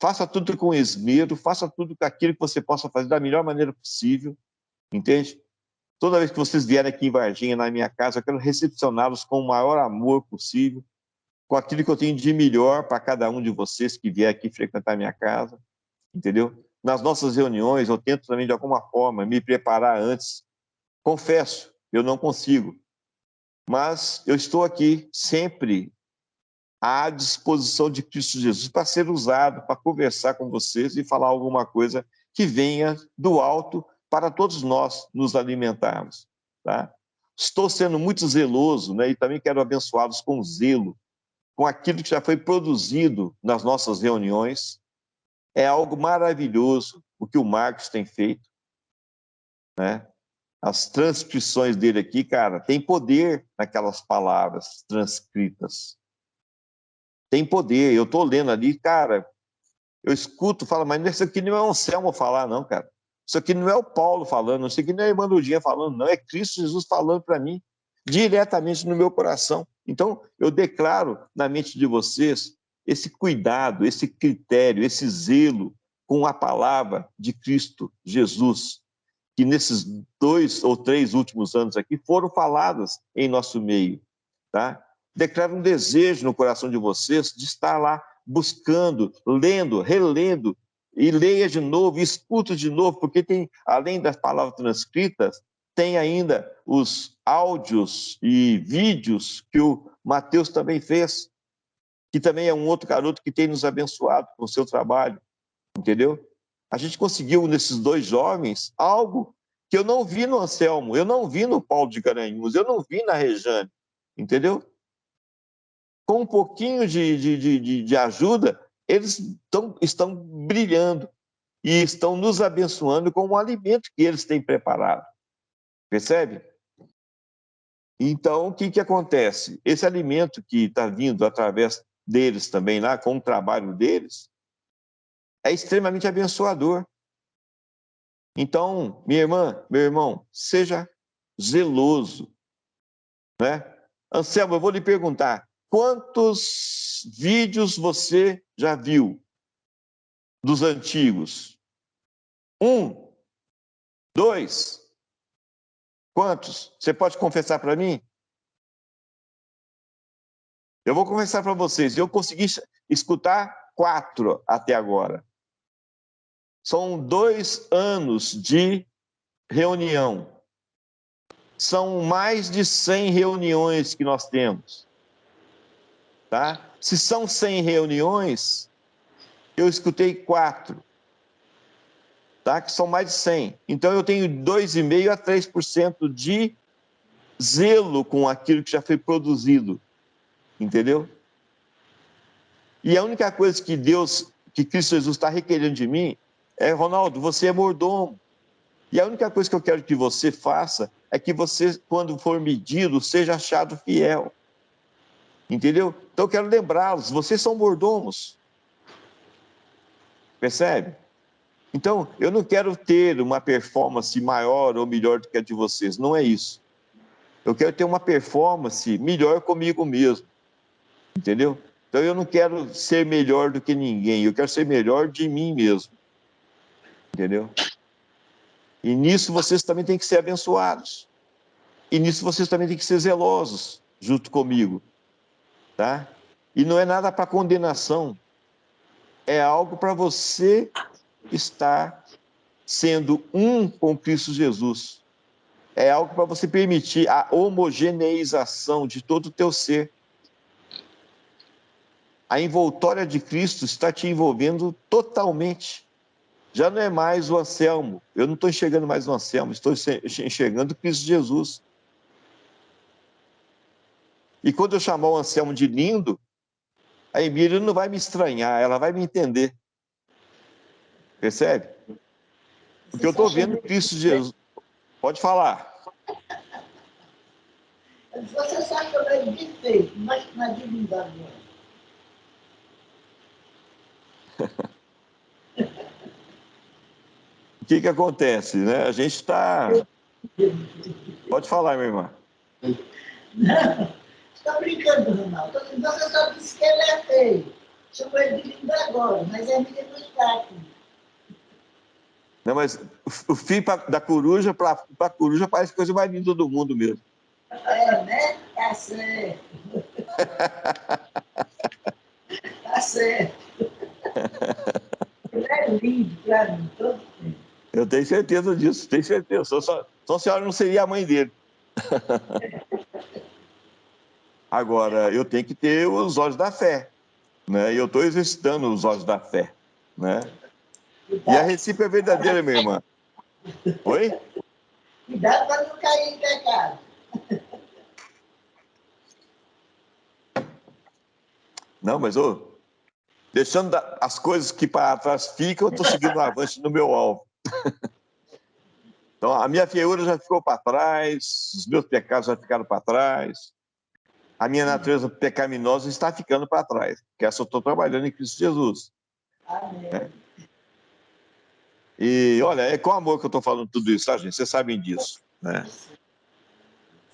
Faça tudo com esmero, faça tudo com aquilo que você possa fazer da melhor maneira possível, entende? Toda vez que vocês vierem aqui em Varginha, na minha casa, eu quero recepcioná-los com o maior amor possível, com aquilo que eu tenho de melhor para cada um de vocês que vier aqui frequentar minha casa, entendeu? Nas nossas reuniões, eu tento também, de alguma forma, me preparar antes. Confesso, eu não consigo, mas eu estou aqui sempre à disposição de Cristo Jesus para ser usado, para conversar com vocês e falar alguma coisa que venha do alto para todos nós nos alimentarmos, tá? Estou sendo muito zeloso, né? E também quero abençoá-los com zelo, com aquilo que já foi produzido nas nossas reuniões. É algo maravilhoso o que o Marcos tem feito, né? As transcrições dele aqui, cara, tem poder naquelas palavras transcritas. Tem poder. Eu estou lendo ali, cara, eu escuto, falo, mas isso aqui não é um Anselmo falar, não, cara. Isso aqui não é o Paulo falando, isso aqui não é a irmã Lurdinha falando, não. É Cristo Jesus falando para mim, diretamente no meu coração. Então, eu declaro na mente de vocês esse cuidado, esse critério, esse zelo com a palavra de Cristo Jesus, que nesses 2 ou 3 últimos anos aqui foram faladas em nosso meio, tá? Declaro um desejo no coração de vocês de estar lá buscando, lendo, relendo, e leia de novo, e escuta de novo, porque tem, além das palavras transcritas, tem ainda os áudios e vídeos que o Mateus também fez, que também é um outro garoto que tem nos abençoado com o seu trabalho, entendeu? A gente conseguiu nesses 2 jovens algo que eu não vi no Anselmo, eu não vi no Paulo de Garanhuns, eu não vi na Rejane, entendeu? Com um pouquinho de ajuda, eles estão brilhando e estão nos abençoando com o alimento que eles têm preparado. Percebe? Então, o que acontece? Esse alimento que está vindo através deles também lá, com o trabalho deles, é extremamente abençoador. Então, minha irmã, meu irmão, seja zeloso, né? Anselmo, eu vou lhe perguntar, quantos vídeos você já viu dos antigos? 1, 2, quantos? Você pode confessar para mim? Eu vou confessar para vocês, eu consegui escutar 4 até agora. São 2 anos de reunião. São mais de 100 reuniões que nós temos. Tá? Se são 100 reuniões, eu escutei 4. Tá? Que são mais de 100. Então, eu tenho 2,5% a 3% de zelo com aquilo que já foi produzido. Entendeu? E a única coisa que Deus, que Cristo Jesus está requerendo de mim é, Ronaldo, você é mordomo. E a única coisa que eu quero que você faça é que você, quando for medido, seja achado fiel. Entendeu? Então eu quero lembrá-los, vocês são mordomos. Percebe? Então, eu não quero ter uma performance maior ou melhor do que a de vocês, não é isso. Eu quero ter uma performance melhor comigo mesmo. Entendeu? Então eu não quero ser melhor do que ninguém, eu quero ser melhor de mim mesmo. Entendeu? E nisso vocês também têm que ser abençoados. E nisso vocês também têm que ser zelosos, junto comigo. Tá? E não é nada para condenação. É algo para você estar sendo um com Cristo Jesus. É algo para você permitir a homogeneização de todo o teu ser. A envoltória de Cristo está te envolvendo totalmente. Já não é mais o Anselmo. Eu não estou enxergando mais o Anselmo, estou enxergando Cristo Jesus. E quando eu chamar o Anselmo de lindo, a Emília não vai me estranhar, ela vai me entender. Percebe? Porque eu estou vendo Cristo Jesus. Pode falar. Você sabe que eu vejo de feito, mas na divindade não é. O que acontece, né? A gente está... Pode falar, minha irmã. Não, está brincando, Ronaldo. Você só disse que ele é feio. Chamou ele de lindo agora, mas é menino fraco. Não, mas o fio da coruja para a coruja parece coisa mais linda do mundo mesmo. É, né? Tá certo. Tá certo. Ele é lindo pra mim, todo tempo. Eu tenho certeza disso, tenho certeza. Só a senhora não seria a mãe dele. Agora, eu tenho que ter os olhos da fé, né? E eu estou exercitando os olhos da fé, né? E a recíproca é verdadeira, minha irmã. Oi? Cuidado para não cair em pecado. Não, mas deixando as coisas que para trás ficam, eu estou seguindo o avante no meu alvo. Então, a minha feiura já ficou para trás, os meus pecados já ficaram para trás, a minha natureza pecaminosa está ficando para trás, porque essa eu estou trabalhando em Cristo Jesus. Amém. E, olha, é com amor que eu estou falando tudo isso, tá, gente? Vocês sabem disso, né?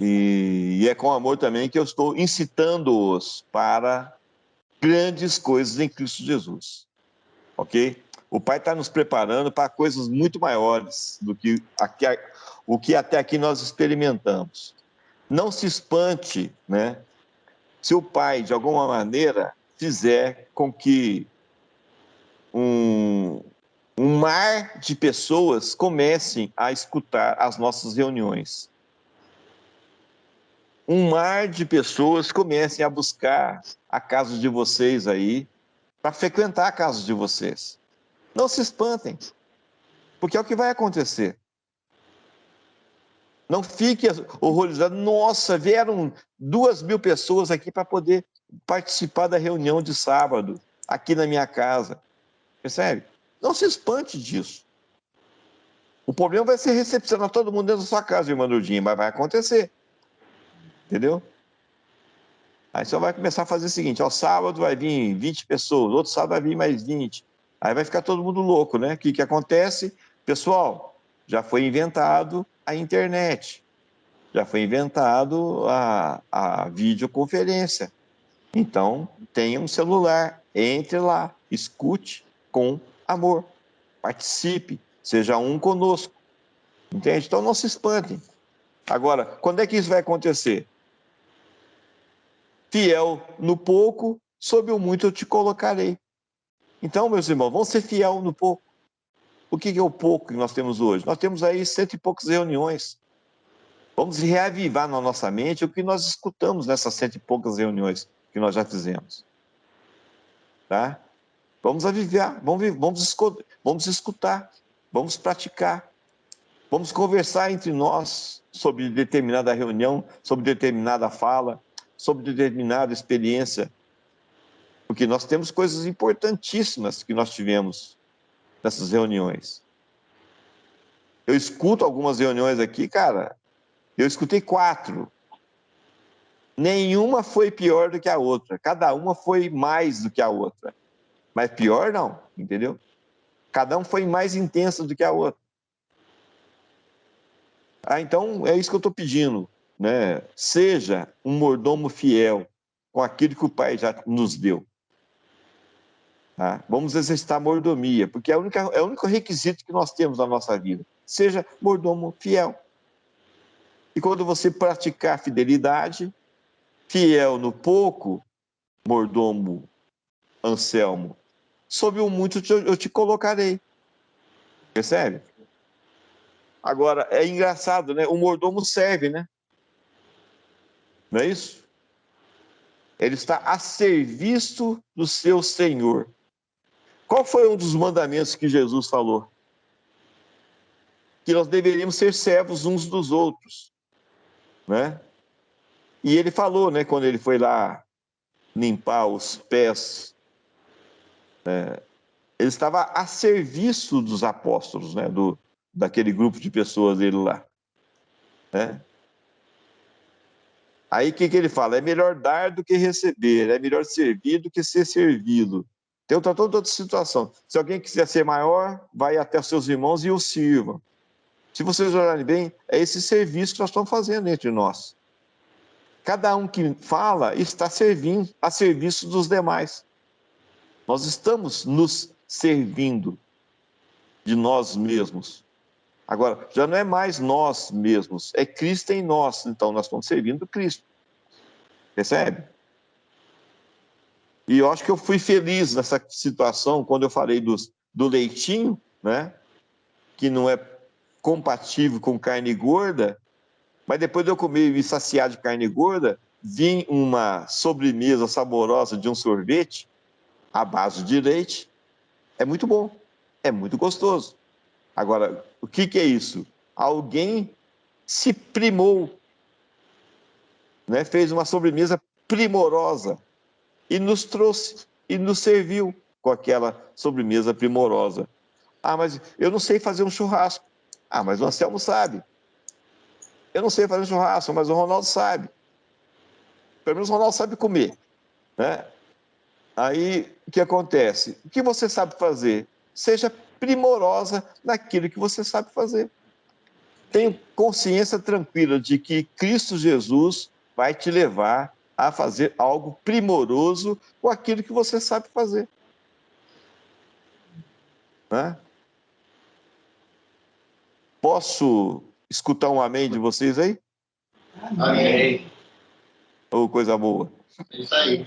E é com amor também que eu estou incitando-os para grandes coisas em Cristo Jesus, ok? O Pai está nos preparando para coisas muito maiores do que o que até aqui nós experimentamos. Não se espante, né? Se o Pai, de alguma maneira, fizer com que um mar de pessoas comecem a escutar as nossas reuniões. Um mar de pessoas comecem a buscar a casa de vocês aí, para frequentar a casa de vocês. Não se espantem, porque é o que vai acontecer. Não fique horrorizado. Nossa, vieram 2.000 pessoas aqui para poder participar da reunião de sábado, aqui na minha casa. Percebe? Não se espante disso. O problema vai ser recepcionar todo mundo dentro da sua casa, irmã Lourdinha, mas vai acontecer. Entendeu? Aí você vai começar a fazer o seguinte, ó, sábado vai vir 20 pessoas, outro sábado vai vir mais 20. Aí vai ficar todo mundo louco, né? O que acontece? Pessoal, já foi inventado a internet, já foi inventado a videoconferência. Então, tenha um celular, entre lá, escute com amor, participe, seja um conosco, entende? Então, não se espantem. Agora, quando é que isso vai acontecer? Fiel no pouco, sob o muito eu te colocarei. Então, meus irmãos, vamos ser fiel no pouco. O que é o pouco que nós temos hoje? Nós temos aí 100 e poucas reuniões. Vamos reavivar na nossa mente o que nós escutamos nessas 100 e poucas reuniões que nós já fizemos. Tá? Vamos avivar, vamos escutar, vamos praticar, vamos conversar entre nós sobre determinada reunião, sobre determinada fala, sobre determinada experiência. Porque nós temos coisas importantíssimas que nós tivemos nessas reuniões. Eu escuto algumas reuniões aqui, cara, eu escutei 4. Nenhuma foi pior do que a outra. Cada uma foi mais do que a outra. Mas pior não, entendeu? Cada uma foi mais intensa do que a outra. Então, é isso que eu estou pedindo, né? Seja um mordomo fiel com aquilo que o Pai já nos deu. Tá? Vamos exercitar a mordomia, porque é o único requisito que nós temos na nossa vida. Seja mordomo fiel. E quando você praticar fidelidade, fiel no pouco, mordomo Anselmo, sob o muito eu te colocarei. Percebe? Agora, é engraçado, né? O mordomo serve, né? Não é isso? Ele está a serviço do seu Senhor. Qual foi um dos mandamentos que Jesus falou? Que nós deveríamos ser servos uns dos outros, né? E ele falou, né, quando ele foi lá limpar os pés, ele estava a serviço dos apóstolos, né, daquele grupo de pessoas dele lá, né? Aí o que ele fala? É melhor dar do que receber, é melhor servir do que ser servido. Tem toda outra situação. Se alguém quiser ser maior, vai até os seus irmãos e os sirva. Se vocês olharem bem, é esse serviço que nós estamos fazendo entre nós. Cada um que fala está servindo a serviço dos demais. Nós estamos nos servindo. de nós mesmos. Agora, já não é mais nós mesmos, é Cristo em nós. Então, nós estamos servindo Cristo. Percebe? E eu acho que eu fui feliz nessa situação quando eu falei do leitinho, né? Que não é compatível com carne gorda, mas depois de eu comer e me saciar de carne gorda, vim uma sobremesa saborosa de um sorvete à base de leite. É muito bom, é muito gostoso. Agora, o que é isso? Alguém se primou, né? Fez uma sobremesa primorosa e nos trouxe e nos serviu com aquela sobremesa primorosa. Ah, mas eu não sei fazer um churrasco. Ah, mas o Anselmo sabe. Eu não sei fazer um churrasco, mas o Ronaldo sabe. Pelo menos o Ronaldo sabe comer, né? Aí, o que acontece? O que você sabe fazer? Seja primorosa naquilo que você sabe fazer. Tenha consciência tranquila de que Cristo Jesus vai te levar a fazer algo primoroso com aquilo que você sabe fazer. Né? Posso escutar um amém de vocês aí? Amém. Ou coisa boa? Isso aí.